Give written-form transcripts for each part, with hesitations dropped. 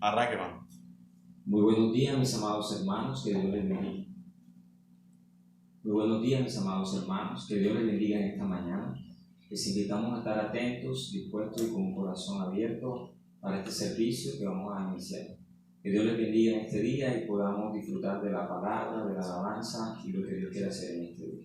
Arranque, hermano. Muy buenos días, mis amados hermanos, que Dios les bendiga. Muy buenos días, mis amados hermanos, que Dios les bendiga en esta mañana. Les invitamos a estar atentos, dispuestos y con un corazón abierto para este servicio que vamos a iniciar. Que Dios les bendiga en este día y podamos disfrutar de la palabra, de la alabanza y lo que Dios quiere hacer en este día.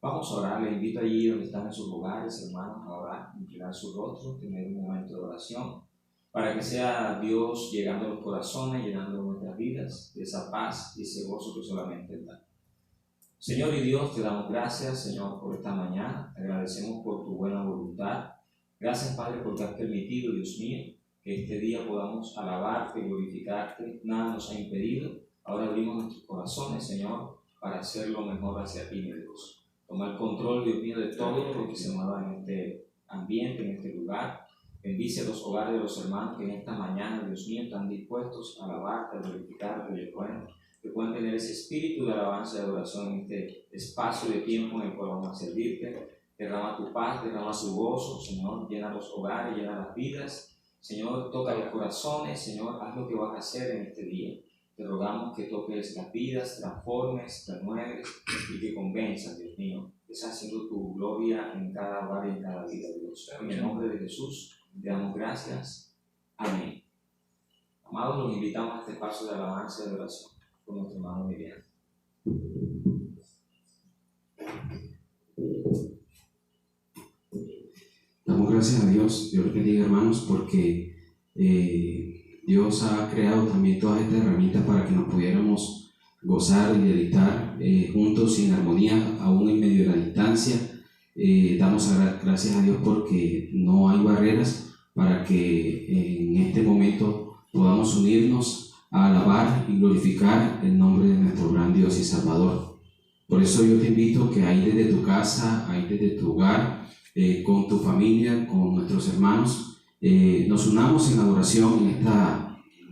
Vamos a orar. Les invito allí donde están en sus hogares, hermanos, a orar, inclinar su rostro, tener un momento de oración, para que sea Dios llegando a los corazones, llenando nuestras vidas de esa paz y ese gozo que solamente Él da. Señor y Dios, te damos gracias, Señor, por esta mañana. Te agradecemos por tu buena voluntad. Gracias, Padre, porque has permitido, Dios mío, que este día podamos alabarte y glorificarte. Nada nos ha impedido. Ahora abrimos nuestros corazones, Señor, para hacerlo mejor hacia ti, mi Dios. Toma el control, Dios mío, de todo lo que se mueva en este ambiente, en este lugar. Bendice los hogares de los hermanos que en esta mañana, Dios mío, están dispuestos a alabarte, a glorificarte, que puedan tener ese espíritu de alabanza y de adoración en este espacio de tiempo en el cual vamos a servirte. Derrama tu paz, derrama tu gozo, Señor, llena los hogares, llena las vidas. Señor, toca los corazones, Señor, haz lo que vas a hacer en este día. Te rogamos que toques las vidas, transformes, renueves y que convenzas, Dios mío, que estás haciendo tu gloria en cada hogar y en cada vida, Dios. En el nombre de Jesús, te damos gracias. Amén. Amados, los invitamos a este espacio de alabanza y de oración con nuestro hermano Miriam. Damos gracias a Dios. Dios les bendiga, hermanos, porque Dios ha creado también todas estas herramientas para que nos pudiéramos gozar y deleitar juntos y en armonía, aún en medio de la distancia. Damos gracias a Dios porque no hay barreras para que en este momento podamos unirnos a alabar y glorificar el nombre de nuestro gran Dios y Salvador. Por eso yo te invito que ahí desde tu casa, ahí desde tu hogar, con tu familia, con nuestros hermanos, nos unamos en adoración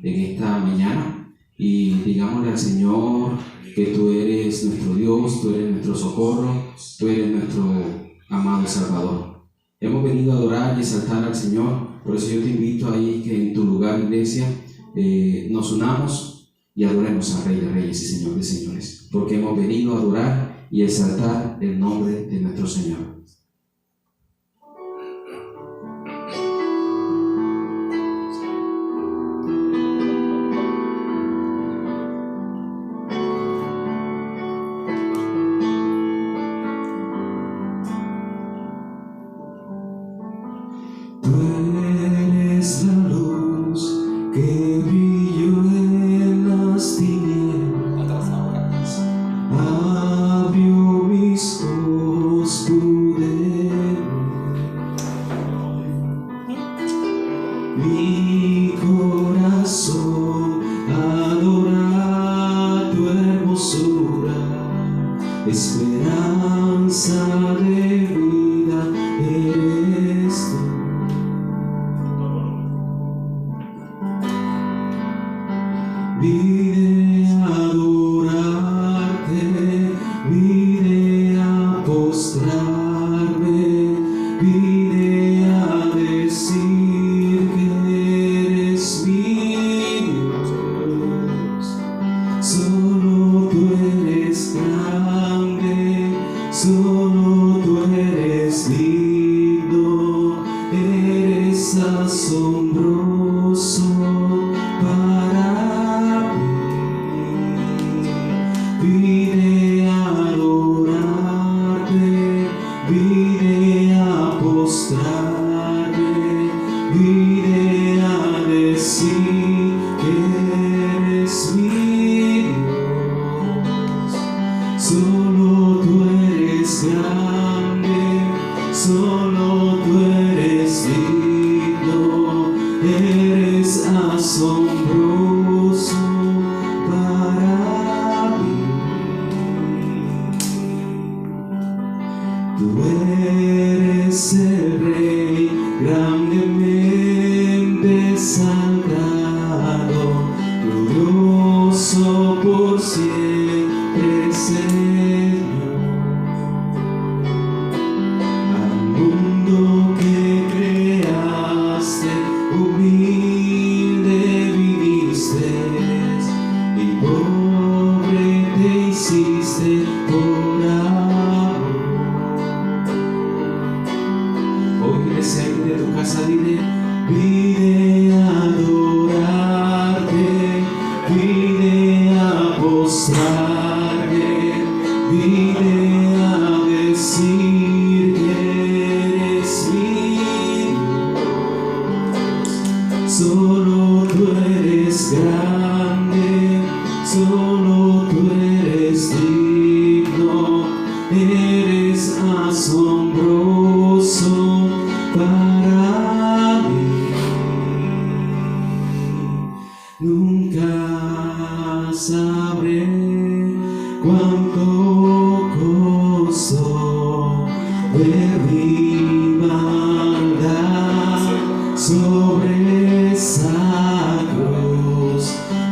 en esta mañana y digámosle al Señor que tú eres nuestro Dios, tú eres nuestro socorro, tú eres nuestro amado Salvador. Hemos venido a adorar y exaltar al Señor, por eso yo te invito ahí que en tu lugar, iglesia, nos unamos y adoremos al Rey de Reyes y Señor de Señores, porque hemos venido a adorar y exaltar el nombre de nuestro Señor. Humilde Solo tú eres grande, solo tú eres digno, eres asombroso para mí. Nunca sabré cuánto costó ver mi maldad sobre esa cruz.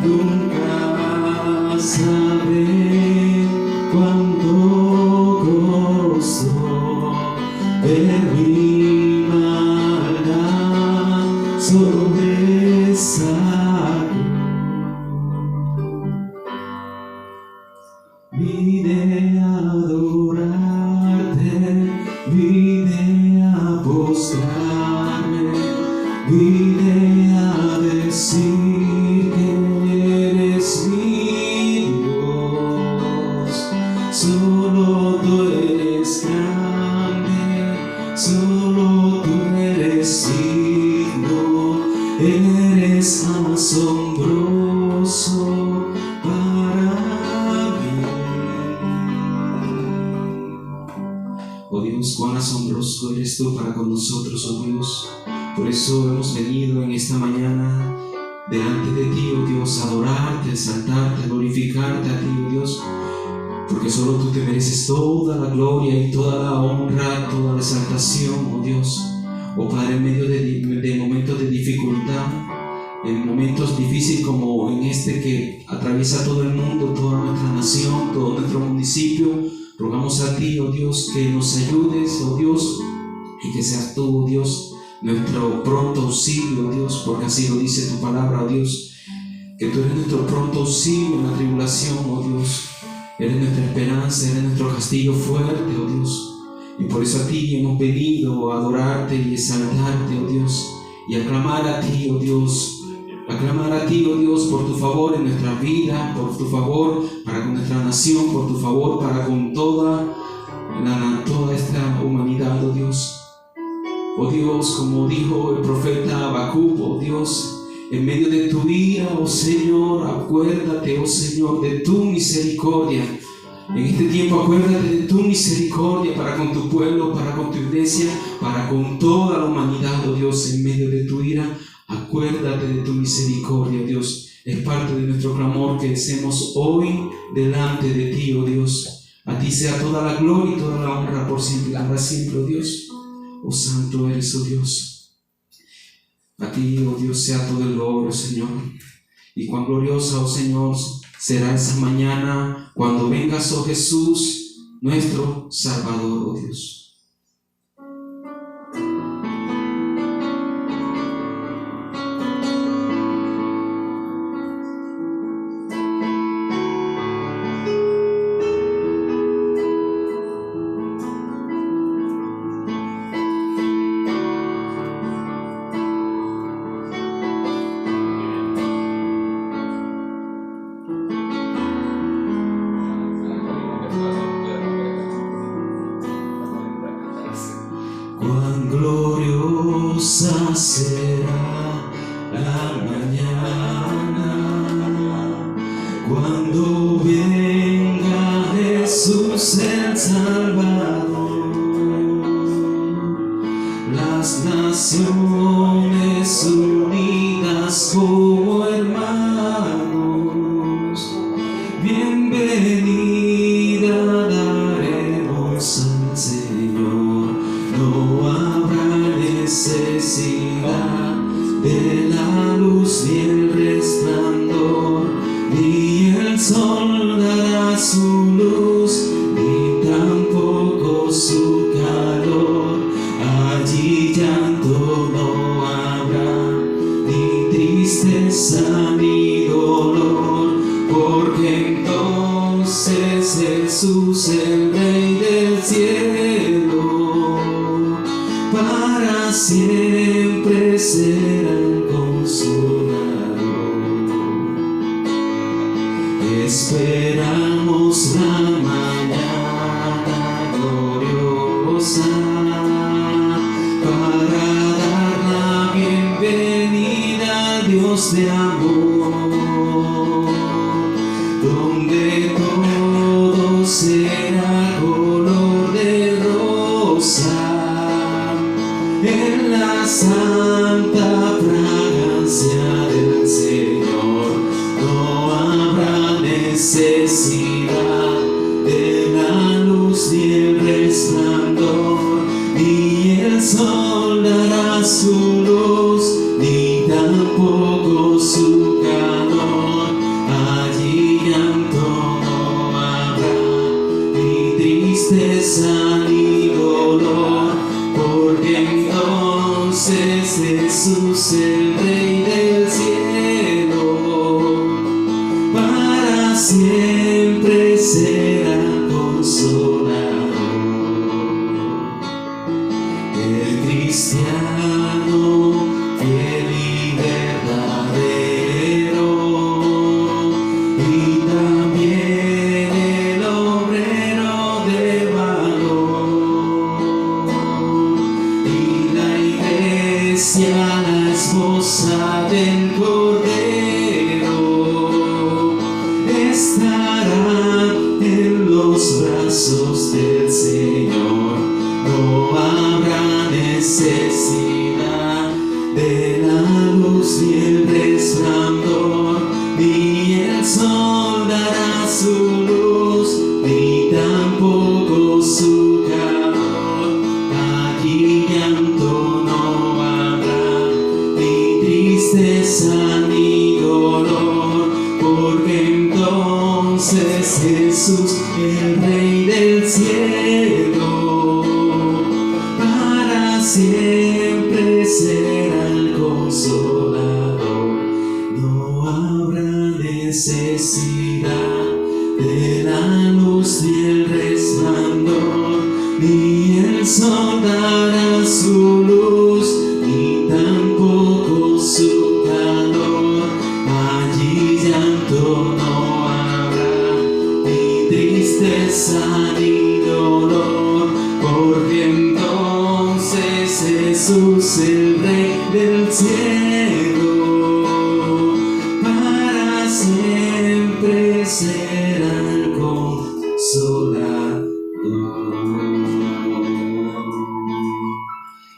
Nunca sabré cuánto costó ver mi maldad sobre esa cruz. Vine a adorarte, vine a postrarme, vine a decir que eres mi Dios. Solo tú eres grande, solo tú eres digno, eres asombroso para mí. Oh Dios, cuán asombroso eres tú para con nosotros, oh Dios. Por eso hemos venido en esta mañana delante de ti, oh Dios, a adorarte, a exaltarte, a glorificarte a ti, oh Dios, porque solo tú te mereces toda la gloria y toda la honra, toda la exaltación, oh Dios. Oh Padre, en medio de momentos de dificultad, en momentos difíciles como en este que atraviesa todo el mundo, toda nuestra nación, todo nuestro municipio, rogamos a ti, oh Dios, que nos ayudes, oh Dios, y que seas tú, oh Dios, nuestro pronto auxilio, oh Dios, porque así lo dice tu palabra, oh Dios, que tú eres nuestro pronto auxilio en la tribulación, oh Dios. Eres nuestra esperanza, eres nuestro castillo fuerte, oh Dios. Y por eso a ti hemos venido a adorarte y exaltarte, oh Dios, y a clamar a ti, oh Dios. A clamar a ti, oh Dios, por tu favor en nuestra vida, por tu favor para con nuestra nación, por tu favor para con toda esta humanidad, oh Dios. Oh Dios, como dijo el profeta Habacuc, oh Dios, en medio de tu ira, oh Señor, acuérdate, oh Señor, de tu misericordia. En este tiempo acuérdate de tu misericordia para con tu pueblo, para con tu iglesia, para con toda la humanidad, oh Dios, en medio de tu ira. Acuérdate de tu misericordia, oh Dios. Es parte de nuestro clamor que hacemos hoy delante de ti, oh Dios. A ti sea toda la gloria y toda la honra por siempre, para siempre, oh Dios. Oh santo eres, oh Dios. A ti, oh Dios, sea todo el logro, Señor. Y cuán gloriosa, oh Señor, será esa mañana cuando vengas, oh Jesús, nuestro Salvador, oh Dios. Cuán gloriosa será la mañana cuando venga Jesús el Salvador. Las naciones unidas como hermanos, bienvenida daremos al Señor. No habrá necesidad de la luz ni el resplandor, ni el sol dará su luz, ni tampoco su calor. Allí llanto no habrá, ni tristeza ni dolor, porque entonces Jesús, el Rey del cielo, para siempre será el Consolador. Esperamos la mañana gloriosa para dar la bienvenida a Dios. Dios de amor, donde todo será color de rosa, en la santa fragancia del Señor no habrá necesidad de la luz ni el resplandor, ni el sol dará su luz, ni tampoco su calor. Allí llanto no habrá, ni tristeza ni dolor, porque entonces Jesús, el Rey del cielo, para siempre será consolador. El cristiano fiel y verdadero, y también el obrero de valor, y la iglesia, la esposa del Cordero, estará en los brazos del Señor. No habrá necesidad de la luz ni el resplandor, ni el sol dará su luz, ni tampoco su calor. Allí llanto no habrá, ni tristeza ni dolor, porque entonces Jesús, el Rey del cielo, para siempre será el consolador. No habrá necesidad de la luz ni el resplandor, ni el sol dará su luz, ni tampoco su calor. Allí llanto no habrá, ni tristeza ni dolor, porque entonces Jesús, el Rey del cielo, para siempre será el consolador.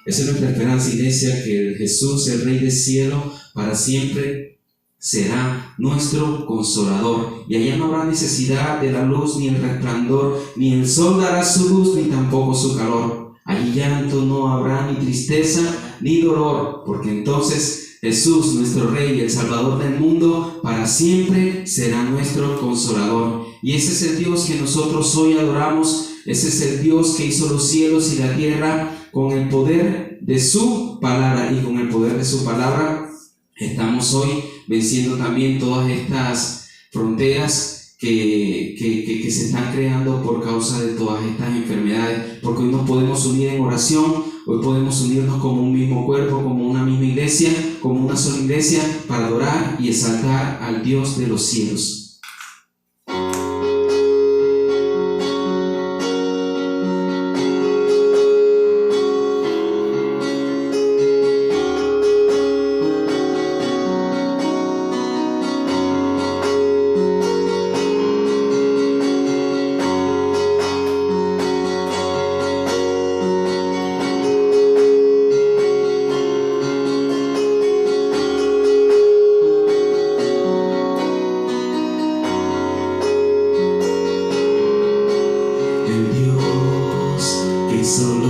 Esa es nuestra esperanza, iglesia, que Jesús, el Rey del cielo, para siempre será nuestro consolador, y allá no habrá necesidad de la luz ni el resplandor, ni el sol dará su luz, ni tampoco su calor. Allí llanto no habrá, ni tristeza ni dolor, porque entonces Jesús, nuestro Rey, el Salvador del mundo, para siempre será nuestro consolador. Y ese es el Dios que nosotros hoy adoramos. Ese es el Dios que hizo los cielos y la tierra con el poder de su palabra, y con el poder de su palabra estamos hoy venciendo también todas estas fronteras que se están creando por causa de todas estas enfermedades, porque hoy nos podemos unir en oración, hoy podemos unirnos como un mismo cuerpo, como una misma iglesia, como una sola iglesia, para adorar y exaltar al Dios de los cielos.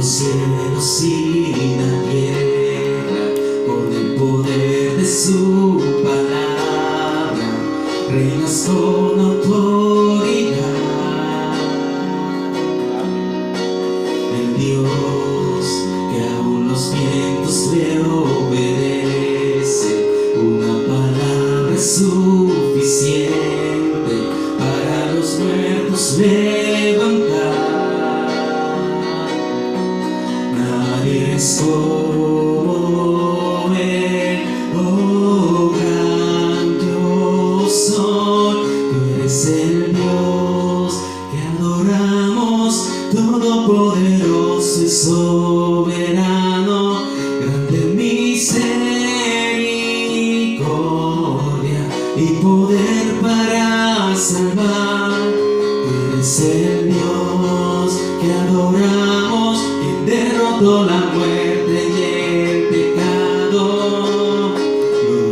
Cielos y la tierra, con el poder de su palabra, reinas con autoridad. El Dios que aún los vientos le obedece, una palabra es suficiente para los muertos levantar. Nadie es como Él, oh gran Dios soy. Tú eres el Dios que adoramos, todopoderoso y soberano, grande en misericordia. y poder para salvar. Tú eres el Dios que adoramos, quien derrotó la muerte y el pecado.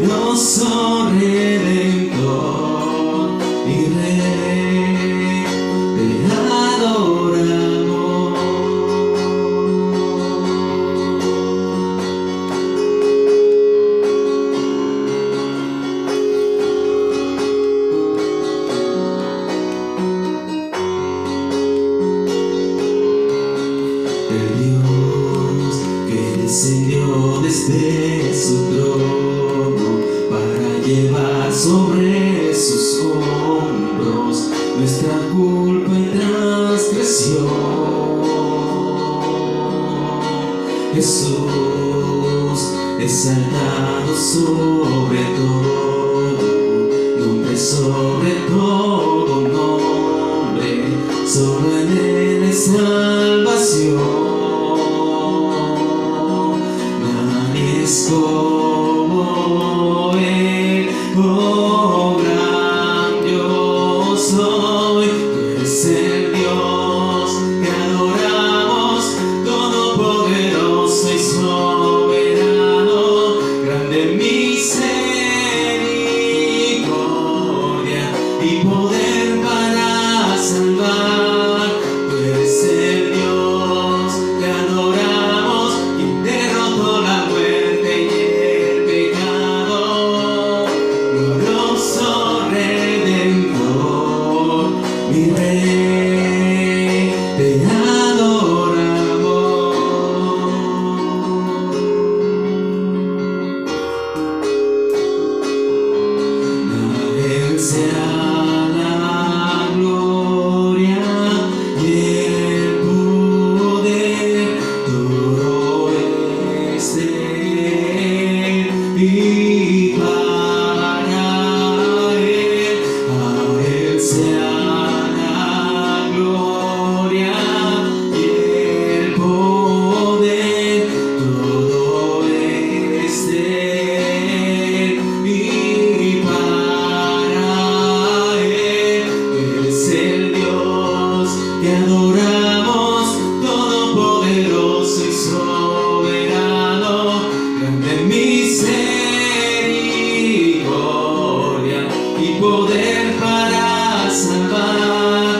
Glorioso Redentor y Rey, te adoramos. El Dios que descendió desde su trono para llevar sobre sus hombros nuestra culpa y transgresión. Jesús, exaltado sobre todo, nombre sobre todo nombre, solo en él es salvación. Nadie es como él, oh gran Dios soy. Tú eres el Dios que adoramos, todopoderoso y soberano, grande en misericordia y poder para salvar. Tú eres el Dios que adoramos, quien derrotó la muerte y el pecado. Glorioso Redentor, mi Rey, te adoramos. A él sea la gloria y el poder, todo es de él y para él. A él sea la gloria y el poder, todo es de él y para él. Eres el Dios que adoramos, todopoderoso y soberano, grande en misericordia y poder para salvar.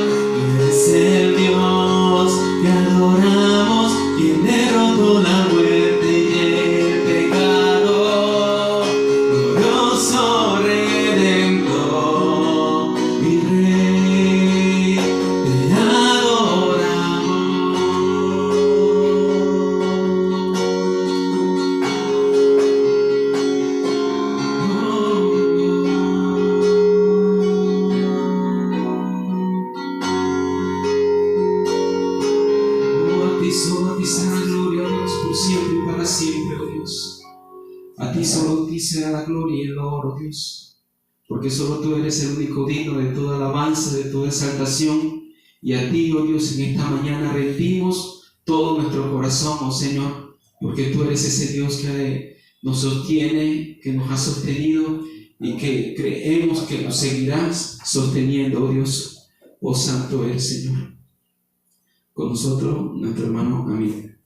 Eres el Dios que adoramos, quien derrotó la muerte y el pecado. Glorioso Redentor, mi Rey, te solo a ti sea la gloria, oh Dios, por siempre y para siempre, oh Dios. A ti solo a ti sea la gloria y el honor, oh Dios, porque solo tú eres el único digno de toda alabanza, de toda exaltación. Y a ti, oh Dios, en esta mañana rendimos todo nuestro corazón, oh Señor, porque tú eres ese Dios que nos sostiene, que nos ha sostenido y que creemos que nos seguirás sosteniendo, oh Dios. Oh santo eres, Señor. Con nosotros, nuestro hermano Amir.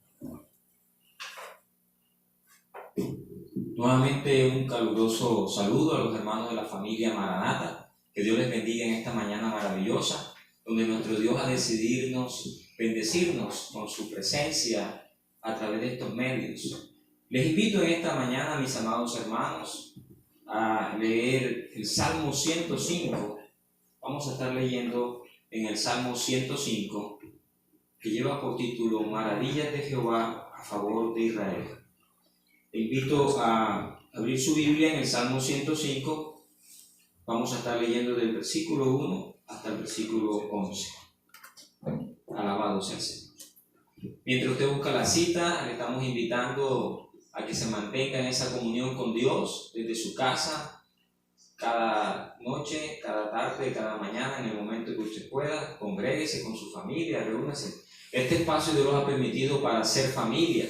Nuevamente un caluroso saludo a los hermanos de la familia Maranata. Que Dios les bendiga en esta mañana maravillosa, donde nuestro Dios ha decidido bendecirnos con su presencia a través de estos medios. Les invito en esta mañana, mis amados hermanos, a leer el Salmo 105. Vamos a estar leyendo en el Salmo 105, que lleva por título Maravillas de Jehová a favor de Israel. Te invito a abrir su Biblia en el Salmo 105. Vamos a estar leyendo del versículo 1 hasta el versículo 11. Alabado sea el Señor. Mientras usted busca la cita, le estamos invitando a que se mantenga en esa comunión con Dios desde su casa, cada noche, cada tarde, cada mañana, en el momento que usted pueda. Congréguese con su familia, reúnase. Este espacio Dios nos ha permitido para ser familia,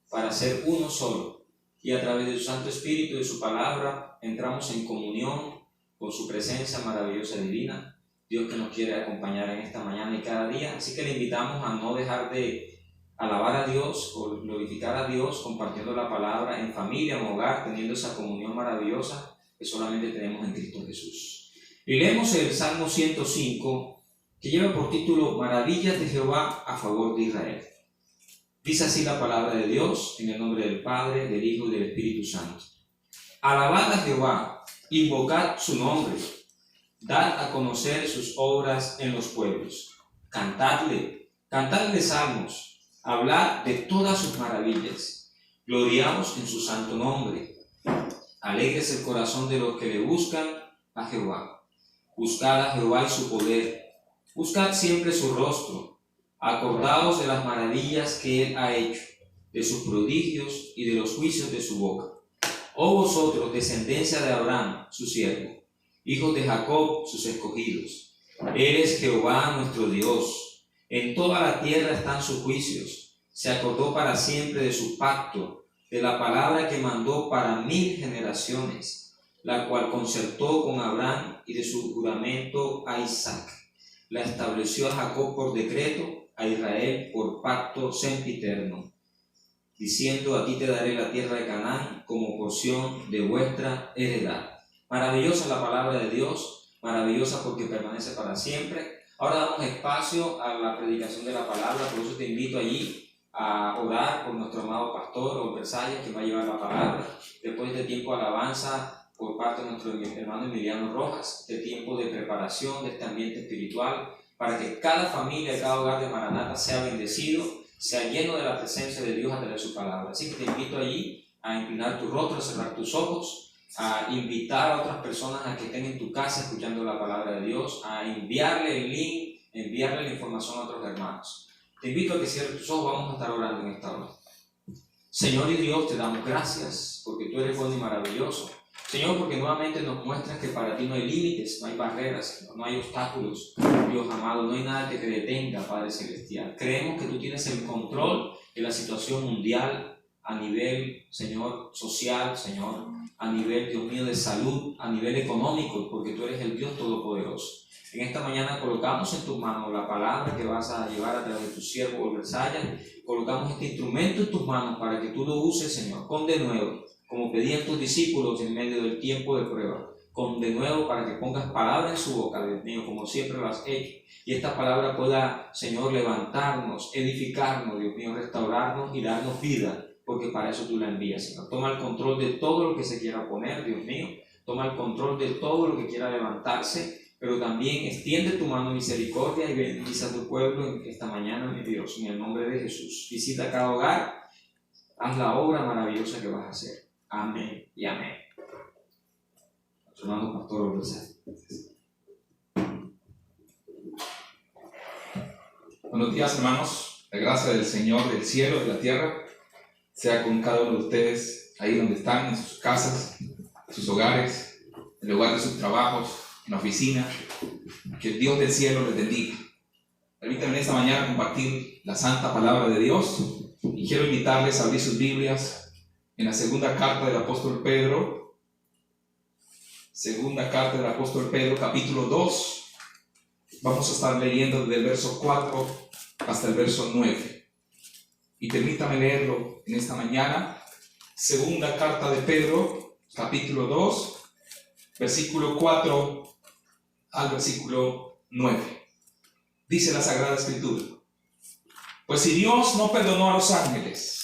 para ser uno solo. Y a través de su Santo Espíritu y de su palabra entramos en comunión con su presencia maravillosa y divina. Dios que nos quiere acompañar en esta mañana y cada día. Así que le invitamos a no dejar de alabar a Dios o glorificar a Dios compartiendo la palabra en familia, en hogar, teniendo esa comunión maravillosa que solamente tenemos en Cristo Jesús. Y leemos el Salmo 105, que lleva por título Maravillas de Jehová a favor de Israel. Dice así la palabra de Dios, en el nombre del Padre, del Hijo y del Espíritu Santo. Alabad a Jehová, invocad su nombre, dad a conocer sus obras en los pueblos. Cantadle salmos, hablad de todas sus maravillas. Gloriamos en su santo nombre. Alégrese el corazón de los que le buscan a Jehová. Buscad a Jehová y su poder. Buscad siempre su rostro. Acordaos de las maravillas que él ha hecho, de sus prodigios y de los juicios de su boca. Oh vosotros, descendencia de Abraham, su siervo, hijos de Jacob, sus escogidos. Él es Jehová nuestro Dios. En toda la tierra están sus juicios. Se acordó para siempre de su pacto, de la palabra que mandó para 1000 generaciones, la cual concertó con Abraham y de su juramento a Isaac. La estableció a Jacob por decreto, a Israel por pacto sempiterno, diciendo: aquí te daré la tierra de Canaán como porción de vuestra heredad. Maravillosa la palabra de Dios, maravillosa porque permanece para siempre. Ahora damos espacio a la predicación de la palabra, por eso te invito allí a orar por nuestro amado pastor Robert Sayas, que va a llevar la palabra. Después de tiempo de alabanza por parte de nuestro hermano Emiliano Rojas, de tiempo de preparación de este ambiente espiritual, para que cada familia, cada hogar de Maranata sea bendecido, sea lleno de la presencia de Dios a través de su palabra. Así que te invito allí a inclinar tu rostro, a cerrar tus ojos, a invitar a otras personas a que estén en tu casa escuchando la palabra de Dios, a enviarle el link, enviarle la información a otros hermanos. Te invito a que cierres tus ojos, vamos a estar orando en esta hora. Señor y Dios, te damos gracias porque tú eres bueno y maravilloso. Señor, porque nuevamente nos muestras que para ti no hay límites, no hay barreras, no hay obstáculos. Dios amado, no hay nada que te detenga, Padre Celestial. Creemos que tú tienes el control de la situación mundial a nivel, Señor, social, Señor, a nivel, Dios mío, de salud, a nivel económico, porque tú eres el Dios Todopoderoso. En esta mañana colocamos en tus manos la palabra que vas a llevar a través de tu siervo Robert Sayas. Colocamos este instrumento en tus manos para que tú lo uses, Señor, con denuedo, como pedían tus discípulos en medio del tiempo de prueba, con de nuevo para que pongas palabra en su boca, Dios mío, como siempre lo has hecho, y esta palabra pueda, Señor, levantarnos, edificarnos, Dios mío, restaurarnos y darnos vida, porque para eso tú la envías, Señor. Toma el control de todo lo que se quiera poner, Dios mío, toma el control de todo lo que quiera levantarse, pero también extiende tu mano de misericordia y bendice a tu pueblo en esta mañana, mi Dios, en el nombre de Jesús. Visita cada hogar, haz la obra maravillosa que vas a hacer. Amén y amén. Nuestro hermano pastor Robert Sayas. Buenos días, hermanos. La gracia del Señor del cielo y de la tierra sea con cada uno de ustedes ahí donde están, en sus casas, en sus hogares, en el lugar de sus trabajos, en la oficina. Que el Dios del cielo les bendiga. Permítanme en esta mañana compartir la santa palabra de Dios y quiero invitarles a abrir sus Biblias en la segunda carta del apóstol Pedro, capítulo 2. Vamos a estar leyendo desde el verso 4 hasta el verso 9. Y permítame leerlo en esta mañana. Segunda carta de Pedro, capítulo 2, versículo 4 al versículo 9. Dice la Sagrada Escritura: pues si Dios no perdonó a los ángeles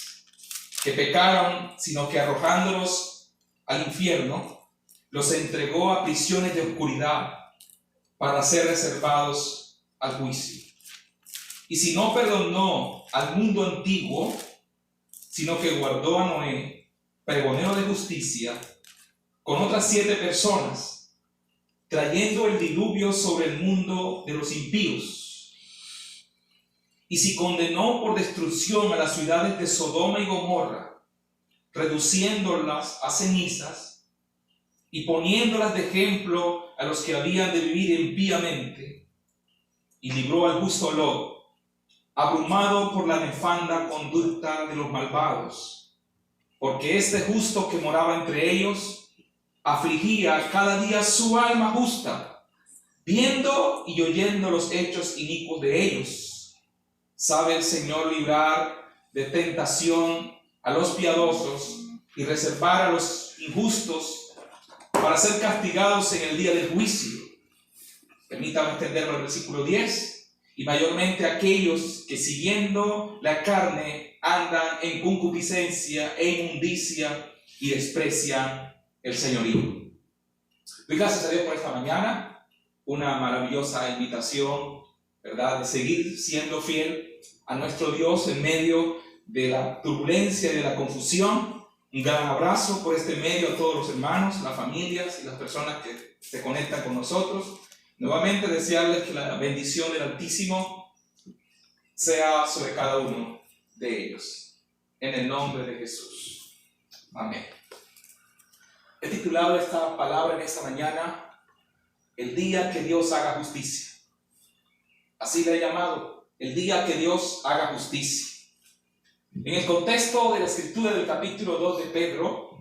que pecaron, sino que arrojándolos al infierno, los entregó a prisiones de oscuridad para ser reservados al juicio. Y si no perdonó al mundo antiguo, sino que guardó a Noé, pregonero de justicia, con otras 7 personas, trayendo el diluvio sobre el mundo de los impíos. Y si condenó por destrucción a las ciudades de Sodoma y Gomorra, reduciéndolas a cenizas y poniéndolas de ejemplo a los que habían de vivir impíamente, y libró al justo Lot, abrumado por la nefanda conducta de los malvados, porque este justo que moraba entre ellos afligía cada día su alma justa, viendo y oyendo los hechos inicuos de ellos. Sabe el Señor librar de tentación a los piadosos y reservar a los injustos para ser castigados en el día del juicio. Permítame extenderlo al versículo 10. Y mayormente aquellos que siguiendo la carne andan en concupiscencia e inmundicia y desprecian el señorío. Doy gracias a Dios por esta mañana, una maravillosa invitación, ¿verdad?, de seguir siendo fiel a nuestro Dios en medio de la turbulencia y de la confusión. Un gran abrazo por este medio a todos los hermanos, las familias y las personas que se conectan con nosotros. Nuevamente desearles que la bendición del Altísimo sea sobre cada uno de ellos. En el nombre de Jesús. Amén. He titulado esta palabra en esta mañana, el día que Dios haga justicia. Así le he llamado, el día que Dios haga justicia. En el contexto de la escritura del capítulo 2 de Pedro,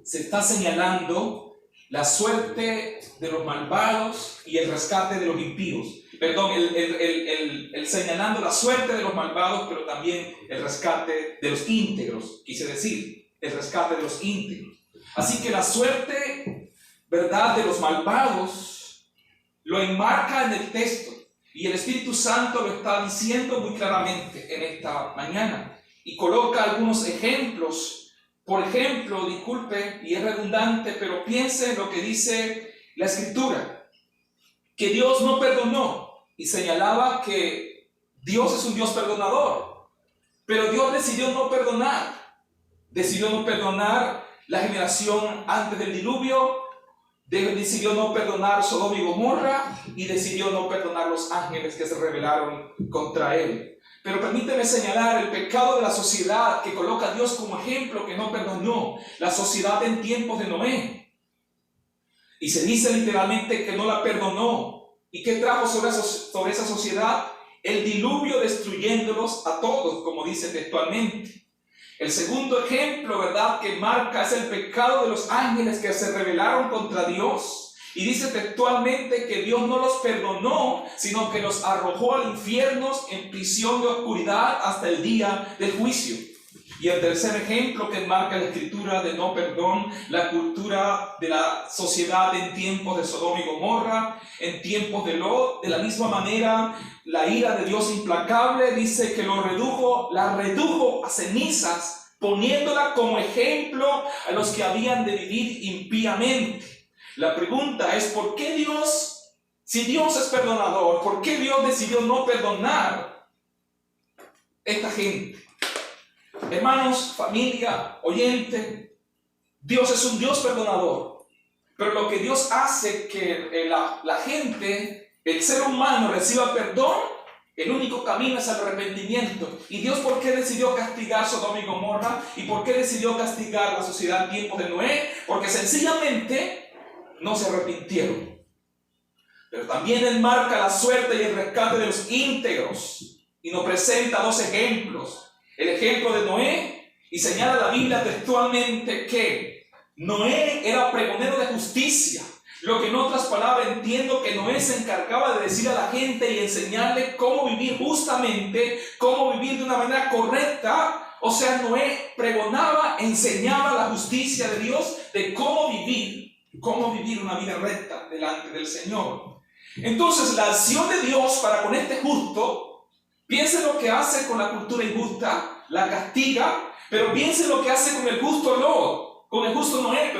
se está señalando la suerte de los malvados y el rescate de los impíos. Perdón, el señalando la suerte de los malvados, pero también el rescate de los íntegros, quise decir, el rescate de los íntegros. Así que la suerte, ¿verdad?, de los malvados lo enmarca en el texto, y el Espíritu Santo lo está diciendo muy claramente en esta mañana, y coloca algunos ejemplos. Por ejemplo, disculpe, y es redundante, pero piense en lo que dice la Escritura, que Dios no perdonó, y señalaba que Dios es un Dios perdonador, pero Dios decidió no perdonar la generación antes del diluvio, decidió no perdonar Sodoma y Gomorra, y decidió no perdonar los ángeles que se rebelaron contra él. Pero permíteme señalar el pecado de la sociedad que coloca a Dios como ejemplo, que no perdonó, la sociedad en tiempos de Noé. Y se dice literalmente que no la perdonó. ¿Y qué trajo sobre esa sociedad? El diluvio, destruyéndolos a todos, como dice textualmente. El segundo ejemplo, ¿verdad?, que marca es el pecado de los ángeles que se rebelaron contra Dios. Y dice textualmente que Dios no los perdonó, sino que los arrojó al infierno en prisión de oscuridad hasta el día del juicio. Y el tercer ejemplo que marca la escritura de no perdón, la cultura de la sociedad en tiempos de Sodoma y Gomorra, en tiempos de Lot. De la misma manera, la ira de Dios implacable dice que la redujo a cenizas, poniéndola como ejemplo a los que habían de vivir impíamente. La pregunta es, ¿por qué Dios, si Dios es perdonador, por qué Dios decidió no perdonar esta gente? Hermanos, familia, oyente, Dios es un Dios perdonador, pero lo que Dios hace que la gente, el ser humano, reciba perdón, el único camino es el arrepentimiento. ¿Y Dios por qué decidió castigar Sodoma y Gomorra? ¿Y por qué decidió castigar la sociedad en tiempos de Noé? Porque sencillamente no se arrepintieron. Pero también Él marca la suerte y el rescate de los íntegros y nos presenta dos ejemplos. El ejemplo de Noé, y señala la Biblia textualmente que Noé era pregonero de justicia. Lo que en otras palabras entiendo que Noé se encargaba de decir a la gente y enseñarle cómo vivir justamente, cómo vivir de una manera correcta. O sea, Noé pregonaba, enseñaba la justicia de Dios de cómo vivir una vida recta delante del Señor. Entonces, la acción de Dios para con este justo, piense lo que hace con la cultura injusta, la castiga, pero piense lo que hace con el justo Lot, con el justo Noé,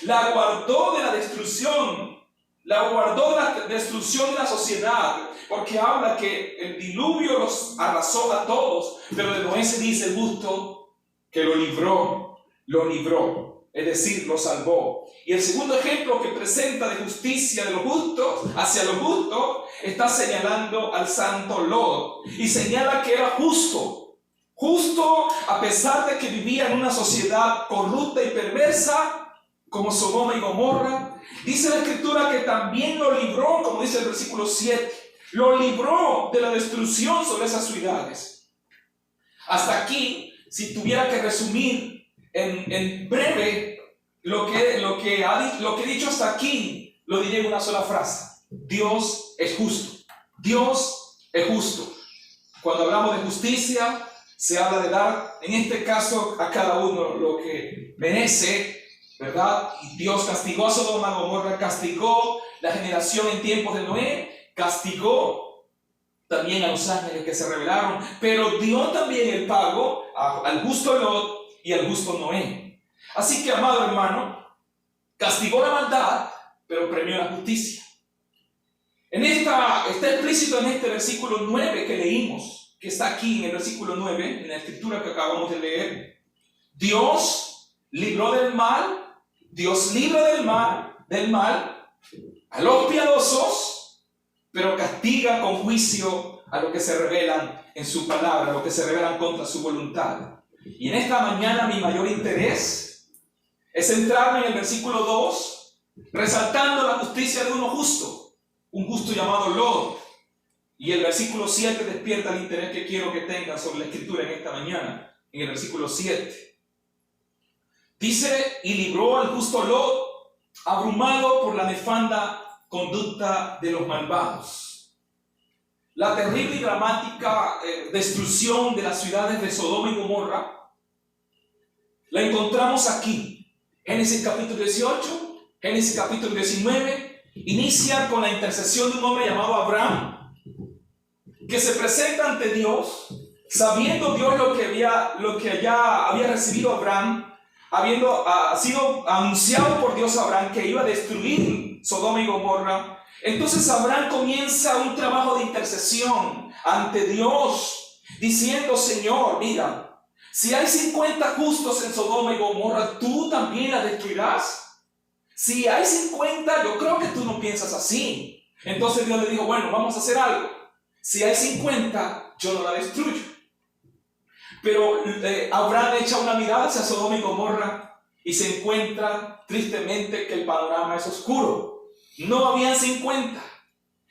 la guardó de la destrucción, de la sociedad, porque habla que el diluvio los arrasó a todos, pero de Noé se dice el justo que lo libró, es decir, lo salvó. Y el segundo ejemplo que presenta de justicia de los justos hacia los justos está señalando al santo Lot, y señala que era justo a pesar de que vivía en una sociedad corrupta y perversa como Sodoma y Gomorra. Dice la escritura que también lo libró, como dice el versículo 7, lo libró de la destrucción sobre esas ciudades. Hasta aquí, si tuviera que resumir en breve lo que he dicho hasta aquí, lo diré en una sola frase. Dios es justo. Dios es justo. Cuando hablamos de justicia, se habla de dar, en este caso, a cada uno lo que merece, ¿verdad? Y Dios castigó a Sodoma y Gomorra, castigó la generación en tiempos de Noé, castigó también a los ángeles que se rebelaron, pero dio también el pago al justo Lot y al justo Noé. Así que, amado hermano, castigó la maldad, pero premió la justicia. Está explícito en este versículo 9 que leímos, que está aquí en el versículo 9, en la escritura que acabamos de leer. Dios libró del mal, Dios libra del mal a los piadosos, pero castiga con juicio a los que se rebelan en su palabra, a los que se rebelan contra su voluntad. Y en esta mañana mi mayor interés es centrarme en el versículo 2, resaltando la justicia de uno justo, un justo llamado Lot. Y el versículo 7 despierta el interés que quiero que tengan sobre la escritura en esta mañana. En el versículo 7 dice: y libró al justo Lot, abrumado por la nefanda conducta de los malvados. La terrible y dramática destrucción de las ciudades de Sodoma y Gomorra la encontramos aquí. Génesis capítulo 18, Génesis capítulo 19, inicia con la intercesión de un hombre llamado Abraham, que se presenta ante Dios, sabiendo Dios lo que ya había recibido Abraham, habiendo sido anunciado por Dios a Abraham que iba a destruir Sodoma y Gomorra. Entonces Abraham comienza un trabajo de intercesión ante Dios, diciendo: Señor, mira, si hay 50 justos en Sodoma y Gomorra, ¿tú también la destruirás? Si hay 50, yo creo que tú no piensas así. Entonces Dios le dijo: bueno, vamos a hacer algo. Si hay 50, yo no la destruyo. Pero Abraham echa una mirada hacia Sodoma y Gomorra y se encuentra tristemente que el panorama es oscuro. No habían 50.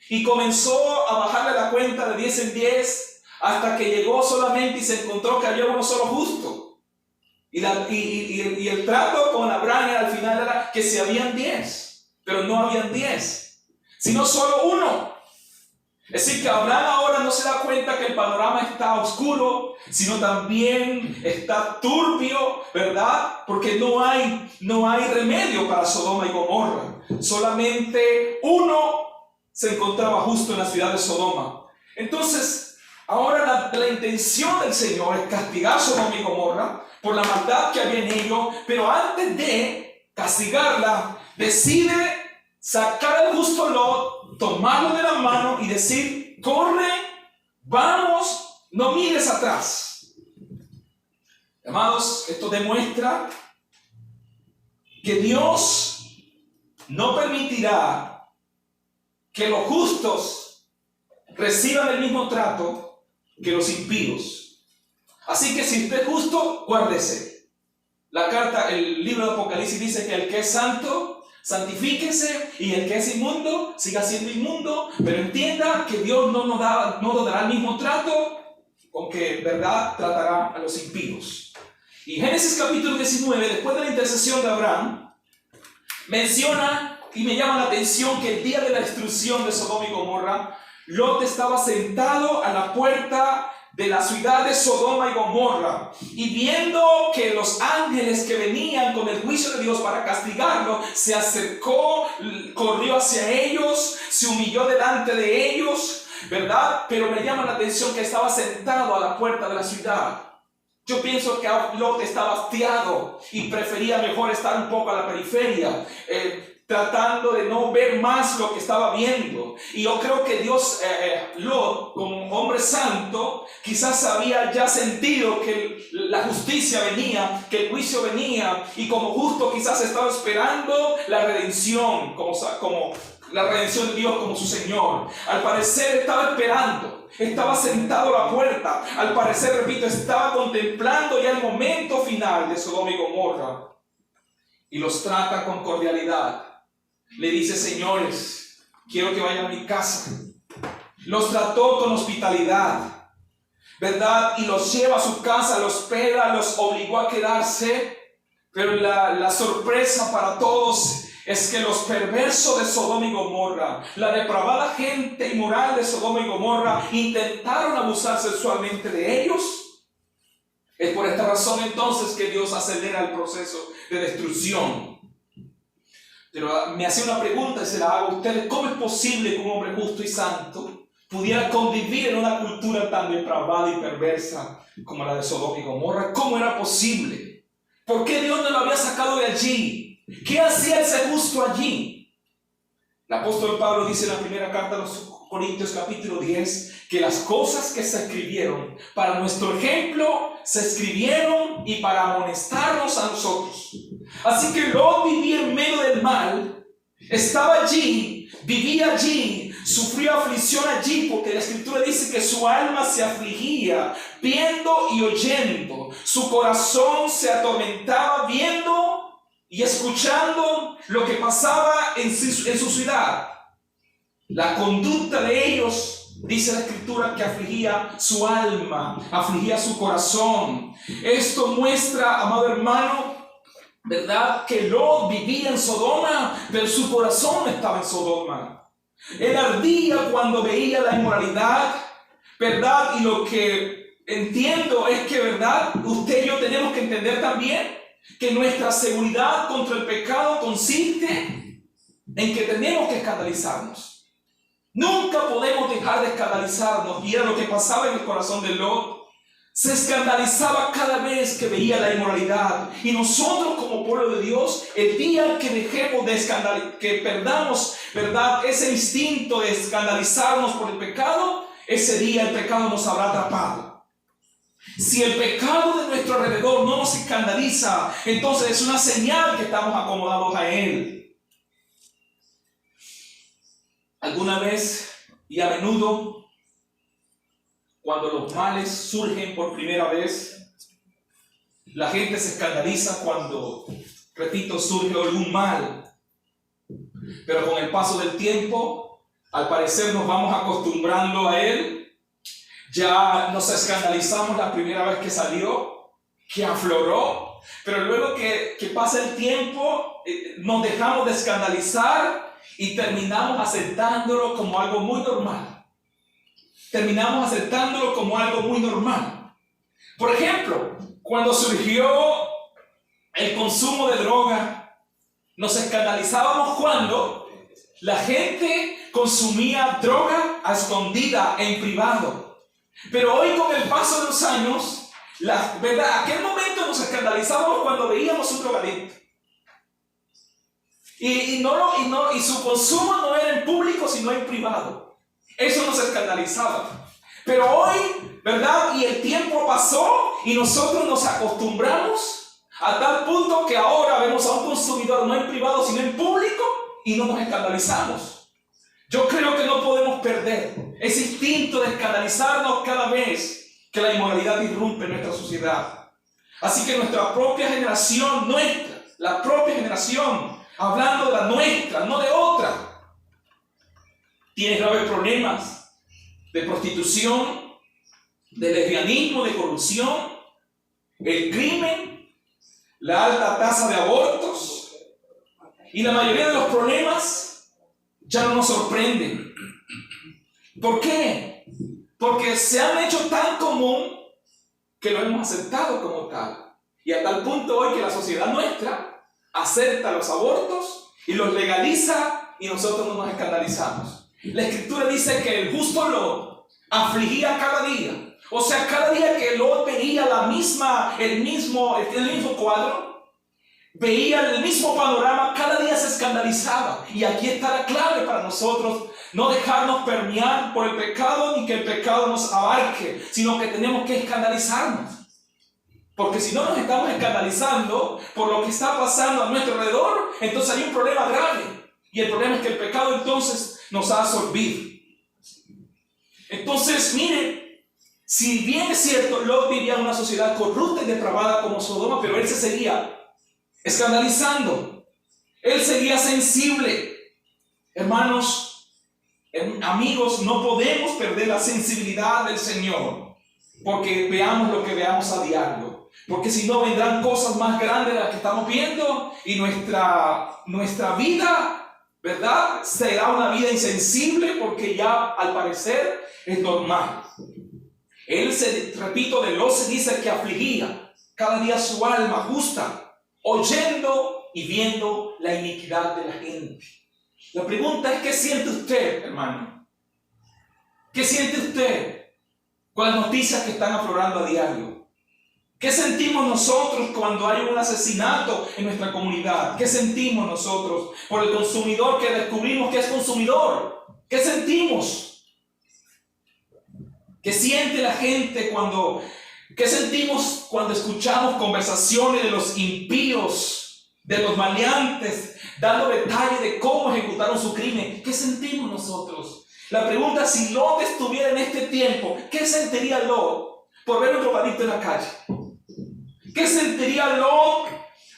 Y comenzó a bajarle la cuenta de 10 en 10 hasta que llegó solamente y se encontró que había uno solo justo. Y el trato con Abraham al final era que si habían 10, pero no habían 10, sino solo uno. Es decir, que Abraham ahora no se da cuenta que el panorama está oscuro, sino también está turbio, ¿verdad? Porque no hay remedio para Sodoma y Gomorra. Solamente uno se encontraba justo en la ciudad de Sodoma. Entonces, ahora la intención del Señor es castigar a Sodoma y Gomorra por la maldad que había en ellos, pero antes de castigarla, decide sacar al justo Lot, tomarlo de la mano y decir: corre, vamos, no mires atrás. Amados, esto demuestra que Dios no permitirá que los justos reciban el mismo trato que los impíos. Así que si usted es justo, guárdese. El libro de Apocalipsis dice que el que es santo, santifíquese, y el que es inmundo, siga siendo inmundo, pero entienda que Dios no nos dará el mismo trato con que, ¿verdad?, tratará a los impíos. Y Génesis capítulo 19, después de la intercesión de Abraham, menciona y me llama la atención que el día de la destrucción de Sodoma y Gomorra, Lot estaba sentado a la puerta de la ciudad de Sodoma y Gomorra, y viendo que los ángeles que venían con el juicio de Dios para castigarlo, se acercó, corrió hacia ellos, se humilló delante de ellos, ¿verdad? Pero me llama la atención que estaba sentado a la puerta de la ciudad. Yo pienso que Lot estaba hastiado y prefería mejor estar un poco a la periferia, tratando de no ver más lo que estaba viendo. Y yo creo que Dios, Lot, como hombre santo, quizás había ya sentido que la justicia venía, que el juicio venía, y como justo quizás estaba esperando la redención, como la redención de Dios como su Señor. Al parecer estaba esperando, estaba sentado a la puerta. Al parecer, repito, estaba contemplando ya el momento final de Sodoma y Gomorra. Y los trata con cordialidad. Le dice: señores, quiero que vayan a mi casa. Los trató con hospitalidad, ¿verdad? Y los lleva a su casa, los hospeda, los obligó a quedarse. Pero la sorpresa para todos es que los perversos de Sodoma y Gomorra, la depravada gente inmoral de Sodoma y Gomorra, intentaron abusar sexualmente de ellos. Es por esta razón entonces que Dios acelera el proceso de destrucción. Pero me hace una pregunta y se la hago a ustedes: ¿cómo es posible que un hombre justo y santo pudiera convivir en una cultura tan depravada y perversa como la de Sodoma y Gomorra? ¿Cómo era posible? ¿Por qué Dios no lo había sacado de allí? ¿Qué hacía ese justo allí? El apóstol Pablo dice en la primera carta a los Corintios capítulo 10 que las cosas que se escribieron para nuestro ejemplo se escribieron y para amonestarnos a nosotros. Así que Lot vivía en medio del mal, estaba allí, vivía allí, sufrió aflicción allí, porque la Escritura dice que su alma se afligía viendo y oyendo, su corazón se atormentaba viendo y escuchando lo que pasaba en su ciudad. La conducta de ellos, dice la Escritura, que afligía su alma, afligía su corazón. Esto muestra, amado hermano, ¿verdad?, que Lot vivía en Sodoma, pero su corazón no estaba en Sodoma. Él ardía cuando veía la inmoralidad, ¿verdad? Y lo que entiendo es que, ¿verdad?, usted y yo tenemos que entender también que nuestra seguridad contra el pecado consiste en que tenemos que escandalizarnos. Nunca podemos dejar de escandalizarnos. Y era lo que pasaba en el corazón de Lot. Se escandalizaba cada vez que veía la inmoralidad. Y nosotros como pueblo de Dios, el día que dejemos de que perdamos, ¿verdad?, ese instinto de escandalizarnos por el pecado, ese día el pecado nos habrá atrapado. Si el pecado de nuestro alrededor no nos escandaliza, entonces es una señal que estamos acomodados a él. Alguna vez y a menudo, cuando los males surgen por primera vez, la gente se escandaliza cuando, repito, surge algún mal. Pero con el paso del tiempo, al parecer nos vamos acostumbrando a él. Ya nos escandalizamos la primera vez que salió, que afloró, pero luego que pasa el tiempo, nos dejamos de escandalizar y terminamos aceptándolo como algo muy normal. Terminamos aceptándolo como algo muy normal. Por ejemplo, cuando surgió el consumo de droga, nos escandalizábamos cuando la gente consumía droga a escondida, en privado. Pero hoy, con el paso de los años, ¿verdad?, aquel momento nos escandalizábamos cuando veíamos un drogadicto. Y su consumo no era en público, sino en privado. Eso nos escandalizaba. Pero hoy, ¿verdad?, y el tiempo pasó y nosotros nos acostumbramos a tal punto que ahora vemos a un consumidor no en privado, sino en público, y no nos escandalizamos. Yo creo que no podemos perder ese instinto de escandalizarnos cada vez que la inmoralidad irrumpe en nuestra sociedad. Así que nuestra propia generación, la propia generación, hablando de la nuestra, no de otra, tiene graves problemas de prostitución, de lesbianismo, de corrupción, el crimen, la alta tasa de abortos, y la mayoría de los problemas ya no nos sorprenden. ¿Por qué? Porque se han hecho tan común que lo hemos aceptado como tal. Y a tal punto hoy que la sociedad nuestra acepta los abortos y los legaliza, y nosotros no nos escandalizamos. La Escritura dice que el justo Lot afligía cada día. O sea, cada día que Lot veía el mismo cuadro, veía el mismo panorama, cada día se escandalizaba. Y aquí está la clave para nosotros: no dejarnos permear por el pecado, ni que el pecado nos abarque, sino que tenemos que escandalizarnos. Porque si no nos estamos escandalizando por lo que está pasando a nuestro alrededor, entonces hay un problema grave. Y el problema es que el pecado entonces nos ha absorbido. Entonces, miren, si bien es cierto, Lot vivía en una sociedad corrupta y depravada como Sodoma, pero él se seguía escandalizando. Él seguía sensible. Hermanos, amigos, no podemos perder la sensibilidad del Señor, porque veamos lo que veamos a diario. porque si no vendrán cosas más grandes de las que estamos viendo y nuestra vida, ¿verdad?, será una vida insensible, porque ya al parecer es normal. Él, repito, de Lot se dice que afligía cada día su alma justa, oyendo y viendo la iniquidad de la gente. La pregunta es, ¿qué siente usted, hermano? ¿Qué siente usted con las noticias que están aflorando a diario? ¿Qué sentimos nosotros cuando hay un asesinato en nuestra comunidad? ¿Qué sentimos nosotros por el consumidor que descubrimos que es consumidor? ¿Qué sentimos? ¿Qué siente la gente qué sentimos cuando escuchamos conversaciones de los impíos, de los maleantes, dando detalles de cómo ejecutaron su crimen? ¿Qué sentimos nosotros? La pregunta es, si Lot estuviera en este tiempo, ¿qué sentiría Lot por ver a un drogadicto en la calle? ¿Qué sentiría Lot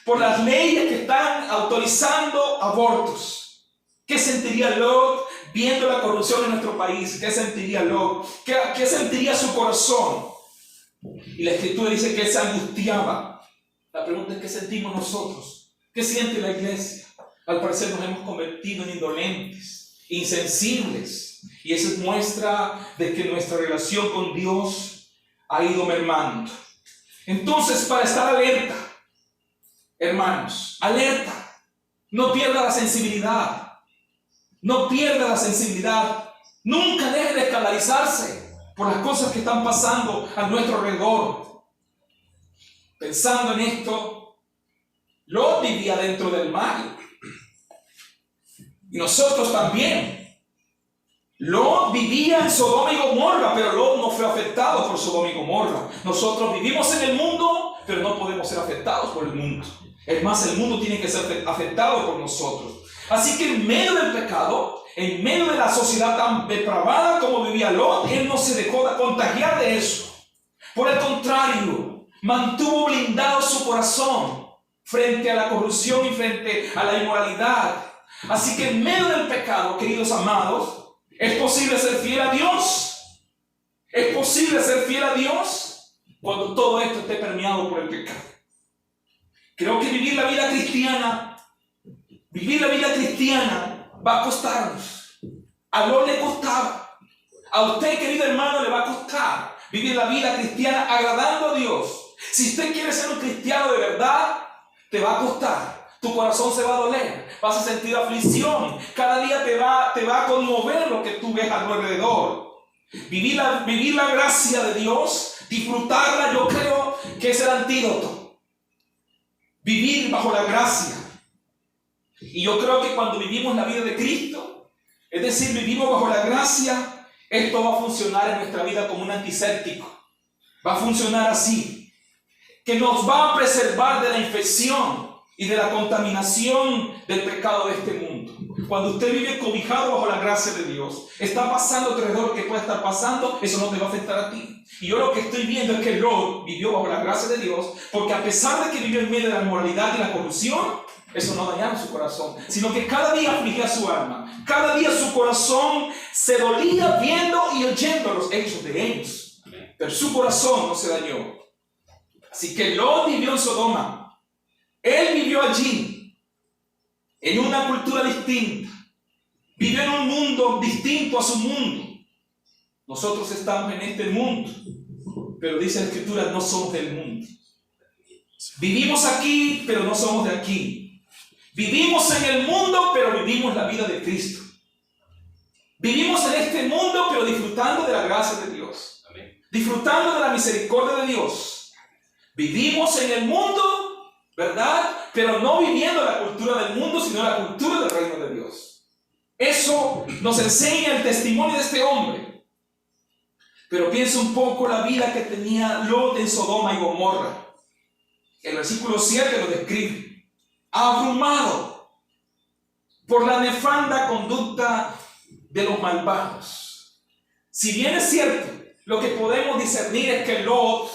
por las leyes que están autorizando abortos? ¿Qué sentiría Lot viendo la corrupción en nuestro país? ¿Qué sentiría Lot? ¿Qué sentiría su corazón? Y la Escritura dice que él se angustiaba. La pregunta es, ¿qué sentimos nosotros? ¿Qué siente la iglesia? Al parecer nos hemos convertido en indolentes, insensibles, y eso es muestra de que nuestra relación con Dios ha ido mermando. Entonces, para estar alerta, hermanos, alerta, no pierda la sensibilidad, no pierda la sensibilidad, nunca deje de escandalizarse por las cosas que están pasando a nuestro alrededor. Pensando en esto, Lot vivía dentro del mal, y nosotros también. Lot vivía en Sodoma y Gomorra, pero Lot no fue afectado por Sodoma y Gomorra. Nosotros vivimos en el mundo, pero no podemos ser afectados por el mundo. Es más, el mundo tiene que ser afectado por nosotros. Así que en medio del pecado, en medio de la sociedad tan depravada como vivía Lot, él no se dejó contagiar de eso. Por el contrario, mantuvo blindado su corazón frente a la corrupción y frente a la inmoralidad. Así que en medio del pecado, queridos amados, ¿es posible ser fiel a Dios? ¿Es posible ser fiel a Dios cuando todo esto esté permeado por el pecado? Creo que vivir la vida cristiana va a costarnos. A Lot le costaba. A usted, querido hermano, le va a costar vivir la vida cristiana agradando a Dios. Si usted quiere ser un cristiano de verdad, te va a costar. Tu corazón se va a doler, vas a sentir aflicción, cada día te va a conmover lo que tú ves a tu alrededor. Vivir la gracia de Dios, disfrutarla, yo creo que es el antídoto. Vivir bajo la gracia. Y yo creo que cuando vivimos la vida de Cristo, es decir, vivimos bajo la gracia, esto va a funcionar en nuestra vida como un antiséptico. Va a funcionar así, que nos va a preservar de la infección y de la contaminación del pecado de este mundo. Cuando usted vive cobijado bajo la gracia de Dios, está pasando alrededor lo que puede estar pasando, eso no te va a afectar a ti. Y yo lo que estoy viendo es que Lot vivió bajo la gracia de Dios, porque a pesar de que vivió en medio de la inmoralidad y la corrupción, eso no dañaba su corazón, sino que cada día afligía su alma, cada día su corazón se dolía viendo y oyendo los hechos de ellos, pero su corazón no se dañó. Así que Lot vivió en Sodoma. Él vivió allí, en una cultura distinta, vivió en un mundo distinto a su mundo. Nosotros estamos en este mundo, pero dice la Escritura, no somos del mundo. Vivimos aquí, pero no somos de aquí. Vivimos en el mundo, pero vivimos la vida de Cristo. Vivimos en este mundo, pero disfrutando de la gracia de Dios, disfrutando de la misericordia de Dios. Vivimos en el mundo, ¿verdad? Pero no viviendo la cultura del mundo, sino la cultura del reino de Dios. Eso nos enseña el testimonio de este hombre. Pero piensa un poco la vida que tenía Lot en Sodoma y Gomorra. El versículo 7 lo describe. Abrumado por la nefanda conducta de los malvados. Si bien es cierto, lo que podemos discernir es que Lot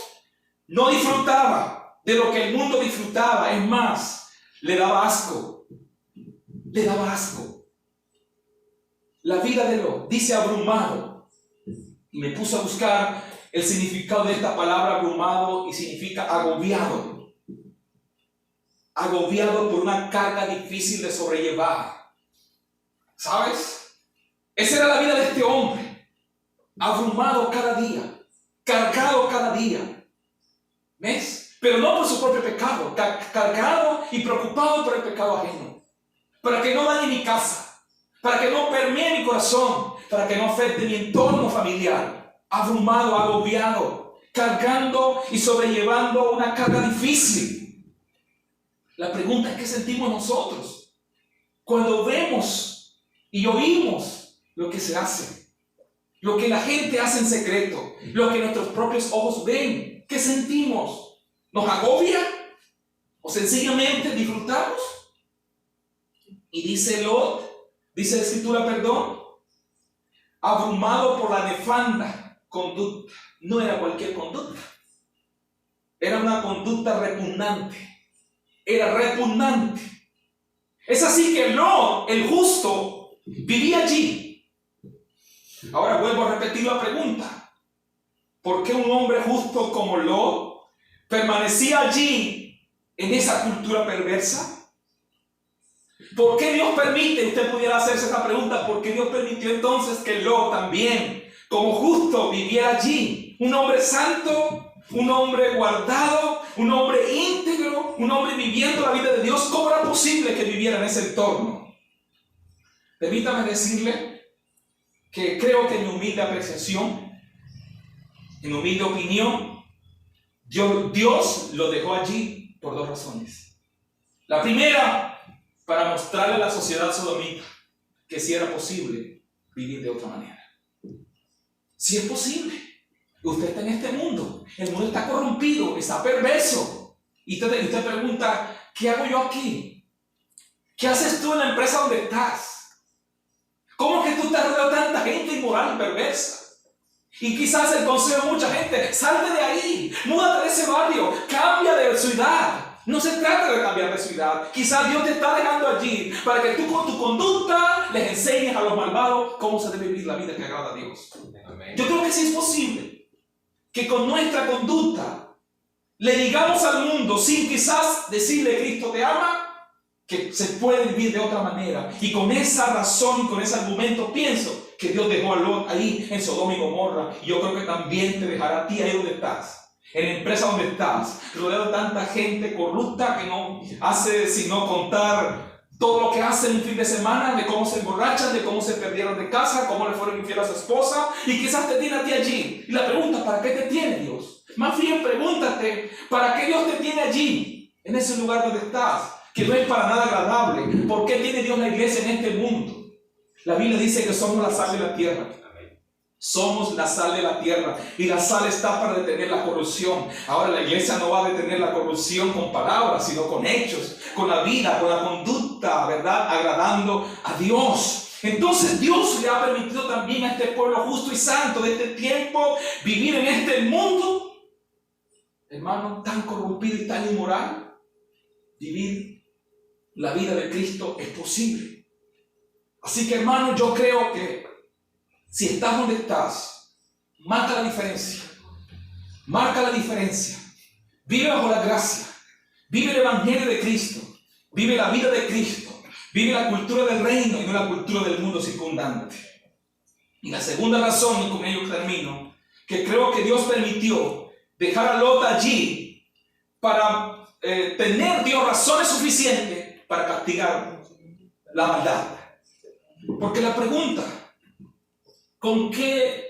no disfrutaba de lo que el mundo disfrutaba, es más, le daba asco. Le daba asco. La vida de Lot, dice abrumado. Y me puse a buscar el significado de esta palabra abrumado y significa agobiado. Agobiado por una carga difícil de sobrellevar. ¿Sabes? Esa era la vida de este hombre. Abrumado cada día. Cargado cada día. ¿Ves? Pero no por su propio pecado. Cargado y preocupado por el pecado ajeno. Para que no dañe mi casa. Para que no permee mi corazón. Para que no afecte mi entorno familiar. Abrumado, agobiado. Cargando y sobrellevando una carga difícil. La pregunta es: ¿qué sentimos nosotros cuando vemos y oímos lo que se hace? Lo que la gente hace en secreto, lo que nuestros propios ojos ven. ¿Qué sentimos? ¿Nos agobia? ¿O sencillamente disfrutamos? Y dice Lot, dice la escritura, abrumado por la nefanda conducta. No era cualquier conducta. Era una conducta repugnante. Era repugnante. Es así que Lot, el justo, vivía allí. Ahora vuelvo a repetir la pregunta: ¿por qué un hombre justo como Lot permanecía allí en esa cultura perversa? ¿Por qué Dios permite? Usted pudiera hacerse esa pregunta: ¿por qué Dios permitió entonces que Lot también, como justo, viviera allí? Un hombre santo, un hombre guardado, un hombre íntegro, un hombre viviendo la vida de Dios. ¿Cómo era posible que viviera en ese entorno? Permítame decirle que creo que en mi humilde apreciación, en mi humilde opinión, Dios lo dejó allí por dos razones. La primera, para mostrarle a la sociedad sodomita que sí era posible vivir de otra manera. Sí es posible. Usted está en este mundo. El mundo está corrompido, está perverso. Y usted pregunta: ¿qué hago yo aquí? ¿Qué haces tú en la empresa donde estás? ¿Cómo es que tú estás rodeado de tanta gente inmoral y perversa? Y quizás el consejo de mucha gente: salte de ahí, múdate de ese barrio, cambia de ciudad. No se trata de cambiar de ciudad. Quizás Dios te está dejando allí para que tú con tu conducta les enseñes a los malvados cómo se debe vivir la vida que agrada a Dios. Yo creo que sí es posible que con nuestra conducta le digamos al mundo, sin quizás decirle Cristo te ama, que se puede vivir de otra manera. Y con esa razón y con ese argumento pienso que Dios dejó a Lot ahí en Sodoma y Gomorra. Y yo creo que también te dejará a ti ahí donde estás, en la empresa donde estás, rodeado de tanta gente corrupta que no hace sino contar todo lo que hacen un fin de semana, de cómo se emborrachan, de cómo se perdieron de casa, cómo le fueron infiel a su esposa, y quizás te tiene a ti allí. Y la pregunta: ¿para qué te tiene Dios? Más bien pregúntate: ¿para qué Dios te tiene allí, en ese lugar donde estás, que no es para nada agradable? ¿Por qué tiene Dios la iglesia en este mundo? La Biblia dice que somos la sal de la tierra. Somos la sal de la tierra, y la sal está para detener la corrupción. Ahora, la iglesia no va a detener la corrupción con palabras, sino con hechos, con la vida, con la conducta, ¿verdad? Agradando a Dios. Entonces Dios le ha permitido también a este pueblo justo y santo de este tiempo vivir en este mundo, hermano, tan corrompido y tan inmoral. Vivir la vida de Cristo es posible. Así que, hermano, yo creo que si estás donde estás, marca la diferencia. Marca la diferencia. Vive bajo la gracia. Vive el evangelio de Cristo. Vive la vida de Cristo. Vive la cultura del reino y no la cultura del mundo circundante. Y la segunda razón, y con ello termino, que creo que Dios permitió dejar a Lot allí para tener Dios razones suficientes para castigar la maldad. Porque la pregunta: ¿con qué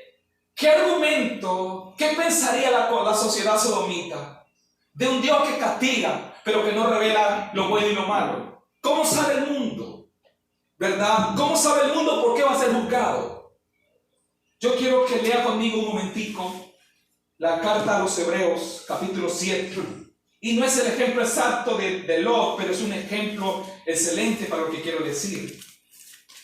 argumento, qué pensaría la sociedad sodomita de un Dios que castiga, pero que no revela lo bueno y lo malo? ¿Cómo sabe el mundo? ¿Verdad? ¿Cómo sabe el mundo por qué va a ser juzgado? Yo quiero que lea conmigo un momentico la carta a los Hebreos, capítulo 7. Y no es el ejemplo exacto de Lot, pero es un ejemplo excelente para lo que quiero decir.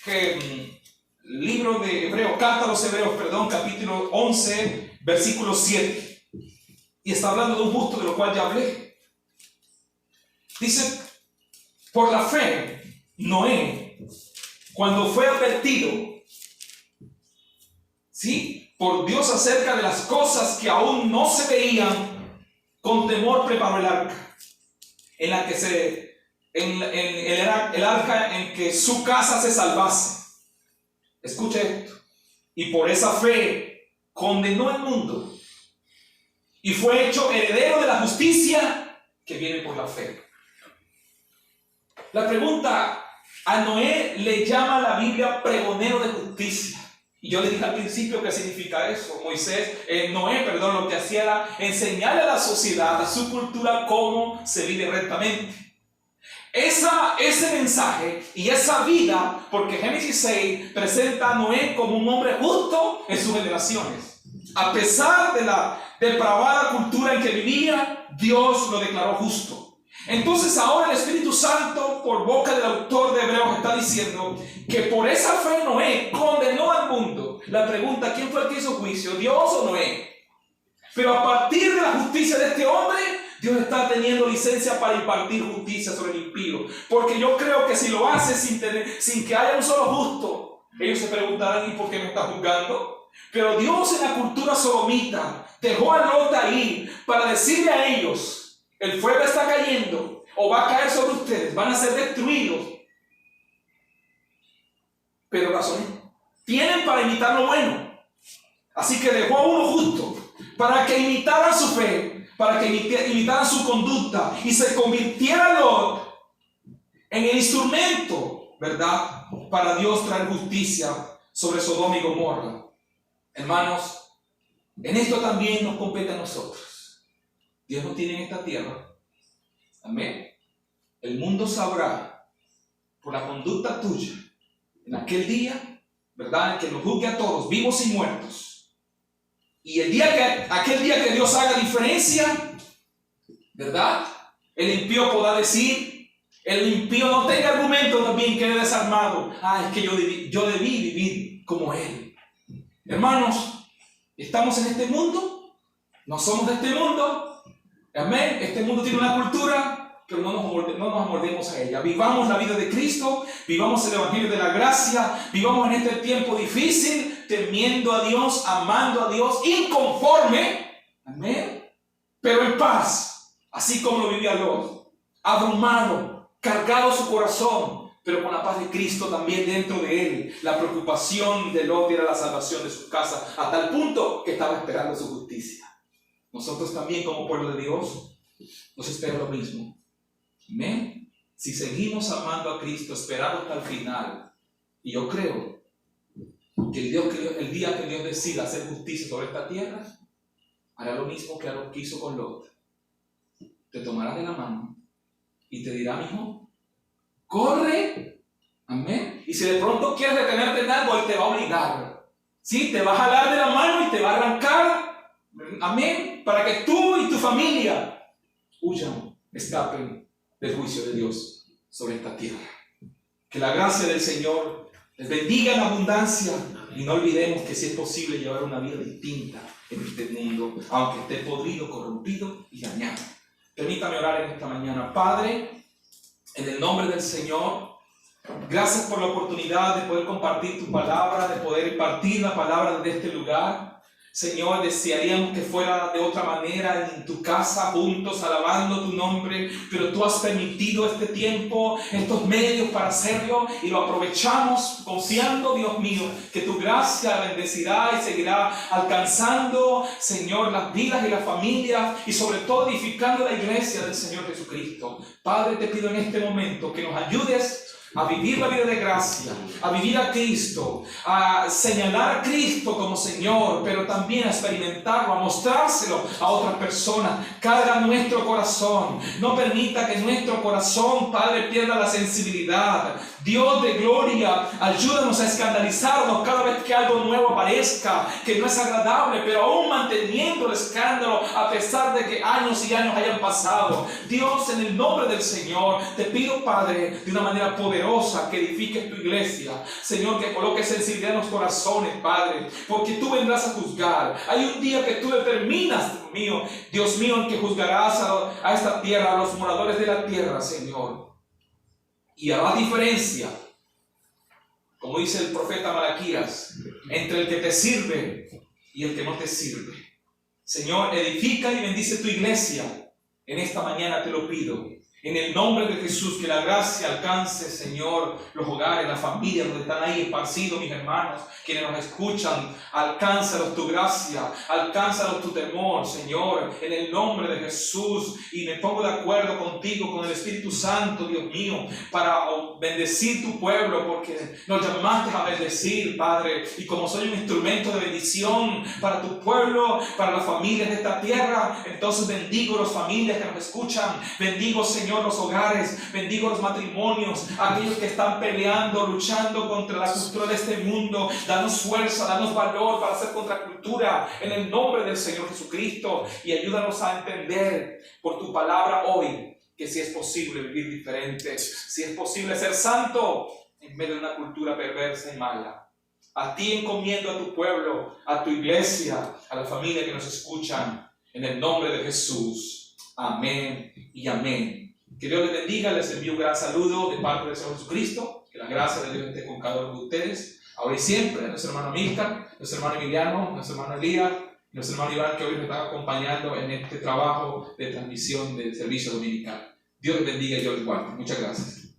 Que libro de Hebreos, carta a los Hebreos, capítulo 11, versículo 7. Y está hablando de un justo, de lo cual ya hablé. Dice: por la fe, Noé, cuando fue advertido, ¿sí?, por Dios acerca de las cosas que aún no se veían, con temor preparó el arca, en la que el arca en que su casa se salvase. Escuche esto. Y por esa fe condenó al mundo y fue hecho heredero de la justicia que viene por la fe. La pregunta: a Noé le llama la Biblia pregonero de justicia. Y yo le dije al principio qué significa eso. Noé, lo que hacía era enseñarle a la sociedad, a su cultura, cómo se vive rectamente. Ese mensaje y esa vida, porque Génesis 6 presenta a Noé como un hombre justo en sus generaciones. A pesar de la depravada cultura en que vivía, Dios lo declaró justo. Entonces ahora el Espíritu Santo, por boca del autor de Hebreos, está diciendo que por esa fe Noé condenó al mundo. La pregunta: ¿quién fue el que hizo juicio? ¿Dios o Noé? Pero a partir de la justicia de este hombre, Dios está teniendo licencia para impartir justicia sobre el impío. Porque yo creo que si lo hace sin que haya un solo justo, ellos se preguntarán: ¿y por qué me está juzgando? Pero Dios, en la cultura sodomita, dejó a Lot ahí para decirle a ellos: el fuego está cayendo o va a caer sobre ustedes, van a ser destruidos. Pero razones tienen para imitar lo bueno. Así que dejó a uno justo para que imitaran su fe, para que imitaran su conducta y se convirtiera Lot en el instrumento, ¿verdad?, para Dios traer justicia sobre Sodoma y Gomorra. Hermanos, en esto también nos compete a nosotros. Dios nos tiene en esta tierra. Amén. El mundo sabrá por la conducta tuya en aquel día, ¿verdad?, que nos juzgue a todos, vivos y muertos. Y aquel día que Dios haga diferencia, ¿verdad?, el impío podrá decir, el impío no tenga argumento, también quede desarmado: es que yo debí vivir como él. Hermanos, estamos en este mundo, no somos de este mundo. Amén. Este mundo tiene una cultura, pero no nos amoldemos a ella. Vivamos la vida de Cristo, vivamos el evangelio de la gracia, vivamos en este tiempo difícil, temiendo a Dios, amando a Dios, inconforme, amén, pero en paz, así como lo vivía Lot, abrumado, cargado su corazón, pero con la paz de Cristo también dentro de él. La preocupación de Lot era la salvación de su casa, a tal punto que estaba esperando su justicia. Nosotros también, como pueblo de Dios, nos espera lo mismo. Amén. Si seguimos amando a Cristo, esperando hasta el final, y yo creo que el día que Dios decida hacer justicia sobre esta tierra, hará lo mismo que hizo con Lot. Te tomará de la mano y te dirá: mi hijo, corre. Amén. Y si de pronto quieres detenerte en algo, Él te va a obligar. Sí, te va a jalar de la mano y te va a arrancar. Amén. Para que tú y tu familia huyan, escapen del juicio de Dios sobre esta tierra. Que la gracia del Señor les bendiga en abundancia, y no olvidemos que si es posible llevar una vida distinta en este mundo, aunque esté podrido, corrompido y dañado. Permítame orar en esta mañana. Padre, en el nombre del Señor, gracias por la oportunidad de poder compartir tu palabra, de poder impartir la palabra desde este lugar. Señor, desearíamos que fuera de otra manera en tu casa, juntos, alabando tu nombre, pero tú has permitido este tiempo, estos medios para hacerlo, y lo aprovechamos confiando, Dios mío, que tu gracia bendecirá y seguirá alcanzando, Señor, las vidas y las familias, y sobre todo edificando la iglesia del Señor Jesucristo. Padre, te pido en este momento que nos ayudes a vivir la vida de gracia, a vivir a Cristo, a señalar a Cristo como Señor, pero también a experimentarlo, a mostrárselo a otras personas. Carga nuestro corazón, no permita que nuestro corazón, Padre, pierda la sensibilidad. Dios de gloria, ayúdanos a escandalizarnos cada vez que algo nuevo aparezca, que no es agradable, pero aún manteniendo el escándalo a pesar de que años y años hayan pasado. Dios, en el nombre del Señor, te pido, Padre, de una manera poderosa, que edifiques tu iglesia. Señor, que coloques sensibilidad en los corazones, Padre, porque tú vendrás a juzgar. Hay un día que tú determinas, Dios mío, en que juzgarás a esta tierra, a los moradores de la tierra, Señor. Y habrá diferencia, como dice el profeta Malaquías, entre el que te sirve y el que no te sirve. Señor, edifica y bendice tu iglesia. En esta mañana te lo pido. En el nombre de Jesús, que la gracia alcance, Señor, los hogares, las familias donde están ahí esparcidos mis hermanos, quienes nos escuchan. Alcánzalos tu gracia, alcánzalos tu temor, Señor, en el nombre de Jesús. Y me pongo de acuerdo contigo, con el Espíritu Santo, Dios mío, para bendecir tu pueblo, porque nos llamaste a bendecir, Padre. Y como soy un instrumento de bendición para tu pueblo, para las familias de esta tierra, entonces bendigo las familias que nos escuchan. Bendigo, Señor, los hogares, bendigo los matrimonios, aquellos que están peleando, luchando contra la cultura de este mundo. Danos fuerza, danos valor para hacer contracultura en el nombre del Señor Jesucristo, y ayúdanos a entender por tu palabra hoy que si es posible vivir diferente, si es posible ser santo en medio de una cultura perversa y mala. A ti encomiendo a tu pueblo, a tu iglesia, a la familia que nos escuchan, en el nombre de Jesús. Amén y amén. Que Dios les bendiga. Les envío un gran saludo de parte del Señor Jesucristo. Que la gracia de Dios esté con cada uno de ustedes, ahora y siempre. Nuestro hermano Milka, nuestro hermano Emiliano, nuestro hermano Elías, nuestro hermano Iván, que hoy nos está acompañando en este trabajo de transmisión del servicio dominical. Dios les bendiga y Dios les guarde. Muchas gracias.